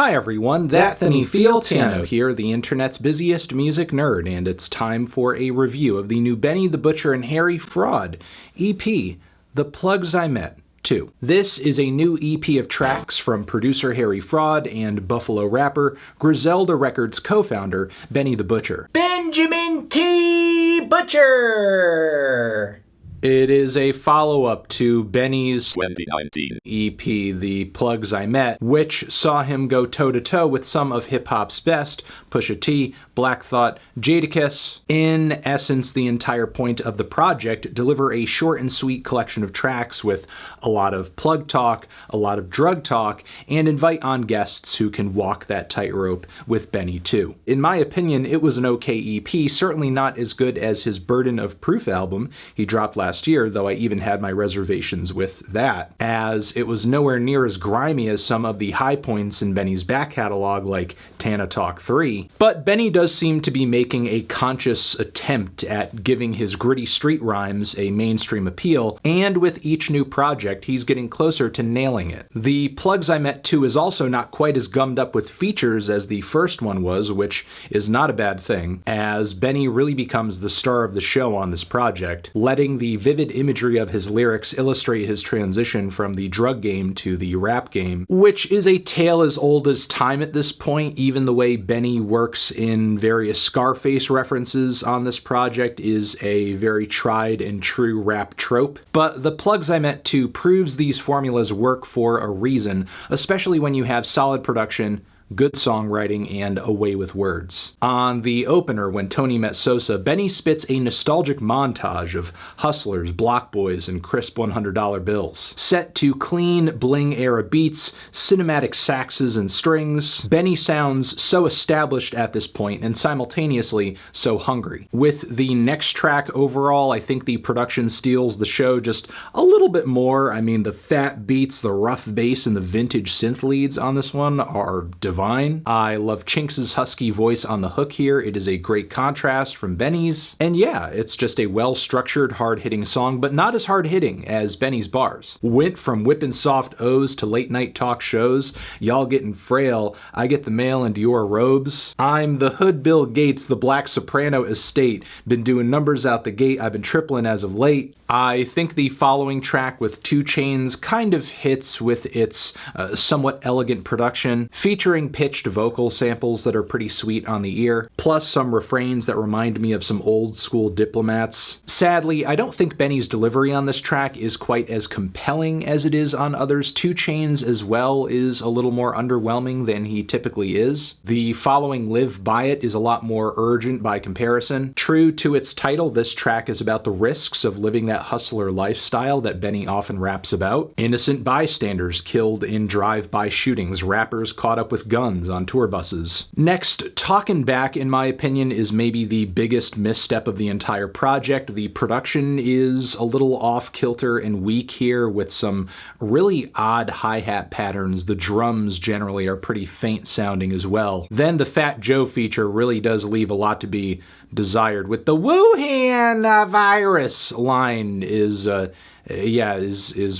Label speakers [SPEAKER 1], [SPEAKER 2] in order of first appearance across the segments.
[SPEAKER 1] Hi everyone, That'Thany Fieltano here, the internet's busiest music nerd, and it's time for a review of the new Benny the Butcher and Harry Fraud EP, The Plugs I Met 2. This is a new EP of tracks from producer Harry Fraud and Buffalo rapper, Griselda Records co-founder, Benny the Butcher. Benjamin T. Butcher! It is a follow-up to Benny's
[SPEAKER 2] 2019
[SPEAKER 1] EP, The Plugs I Met, which saw him go toe-to-toe with some of hip-hop's best, Pusha T, Black Thought, Jadakiss. In essence, the entire point of the project, deliver a short and sweet collection of tracks with a lot of plug talk, a lot of drug talk, and invite on guests who can walk that tightrope with Benny too. In my opinion, it was an okay EP, certainly not as good as his Burden of Proof album he dropped last year, though I even had my reservations with that, as it was nowhere near as grimy as some of the high points in Benny's back catalog like Tana Talk 3. But Benny does seem to be making a conscious attempt at giving his gritty street rhymes a mainstream appeal, and with each new project, he's getting closer to nailing it. The Plugs I Met 2 is also not quite as gummed up with features as the first one was, which is not a bad thing, as Benny really becomes the star of the show on this project, letting the vivid imagery of his lyrics illustrate his transition from the drug game to the rap game, which is a tale as old as time at this point. Even the way Benny works in various Scarface references on this project is a very tried and true rap trope. But The Plugs I Met 2 proves these formulas work for a reason, especially when you have solid production, good songwriting, and a way with words. On the opener, When Tony Met Sosa, Benny spits a nostalgic montage of hustlers, block boys, and crisp $100 bills. Set to clean, bling-era beats, cinematic saxes and strings, Benny sounds so established at this point and simultaneously so hungry. With the next track overall, I think the production steals the show just a little bit more. I mean, the fat beats, the rough bass, and the vintage synth leads on this one are divine. I love Chinks' husky voice on the hook here. It is a great contrast from Benny's. And yeah, it's just a well-structured, hard-hitting song, but not as hard-hitting as Benny's bars. Went from whipping soft O's to late-night talk shows, y'all getting frail, I get the mail into your robes. I'm the hood Bill Gates, the black soprano estate. Been doing numbers out the gate, I've been tripling as of late. I think the following track with 2 Chainz kind of hits with its somewhat elegant production, featuring pitched vocal samples that are pretty sweet on the ear, plus some refrains that remind me of some old school Diplomats. Sadly, I don't think Benny's delivery on this track is quite as compelling as it is on others. 2 Chainz as well is a little more underwhelming than he typically is. The following Live By It is a lot more urgent by comparison. True to its title, this track is about the risks of living that hustler lifestyle that Benny often raps about. Innocent bystanders killed in drive-by shootings, rappers caught up with guns on tour buses. Next, Talkin' Back, in my opinion, is maybe the biggest misstep of the entire project. The production is a little off-kilter and weak here with some really odd hi-hat patterns. The drums generally are pretty faint sounding as well. Then the Fat Joe feature really does leave a lot to be desired, with the Wuhan virus line is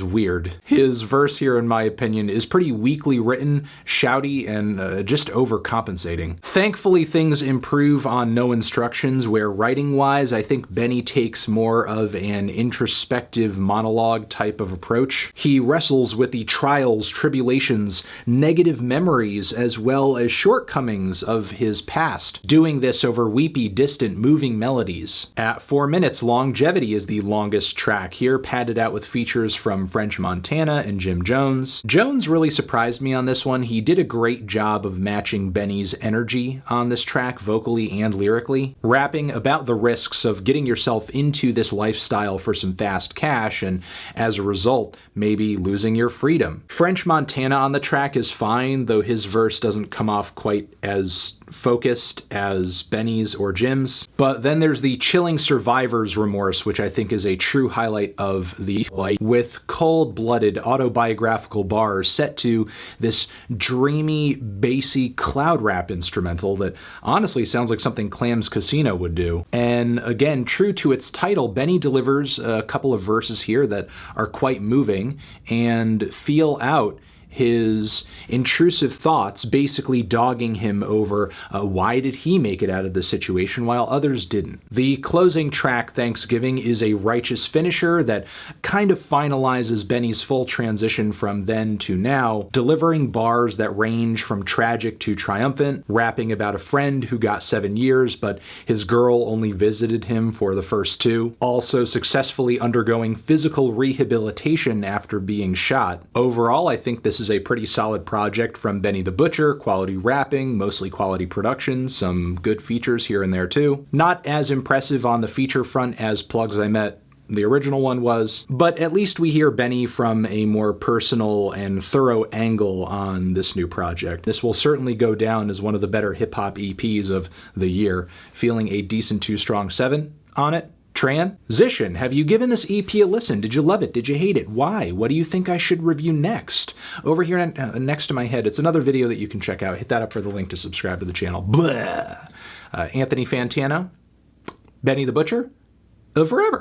[SPEAKER 1] weird. His verse here, in my opinion, is pretty weakly written, shouty, and just overcompensating. Thankfully, things improve on No Instructions, where writing-wise, I think Benny takes more of an introspective monologue type of approach. He wrestles with the trials, tribulations, negative memories, as well as shortcomings of his past, doing this over weepy, distant, moving melodies. At 4 minutes, Longevity is the longest track here, padded out with features from French Montana and Jim Jones. Jones really surprised me on this one. He did a great job of matching Benny's energy on this track, vocally and lyrically, rapping about the risks of getting yourself into this lifestyle for some fast cash, and as a result, maybe losing your freedom. French Montana on the track is fine, though his verse doesn't come off quite as focused as Benny's or Jim's. But then there's the chilling Survivor's Remorse, which I think is a true highlight of the with cold-blooded autobiographical bars set to this dreamy, bassy cloud rap instrumental that honestly sounds like something Clam's Casino would do. And again, true to its title, Benny delivers a couple of verses here that are quite moving and feel out his intrusive thoughts basically dogging him over why did he make it out of the situation while others didn't. The closing track, Thanksgiving, is a righteous finisher that kind of finalizes Benny's full transition from then to now, delivering bars that range from tragic to triumphant, rapping about a friend who got 7 years but his girl only visited him for the first 2, also successfully undergoing physical rehabilitation after being shot. Overall, I think this is a pretty solid project from Benny the Butcher, quality rapping, mostly quality production, some good features here and there too. Not as impressive on the feature front as Plugs I Met the original one was, but at least we hear Benny from a more personal and thorough angle on this new project. This will certainly go down as one of the better hip-hop EPs of the year, feeling a decent 2 strong 7 on it. Transition. Have you given this EP a listen? Did you love it? Did you hate it? Why? What do you think I should review next? Over here next to my head, it's another video that you can check out. Hit that up for the link to subscribe to the channel. Blah. Anthony Fantano, Benny the Butcher, forever.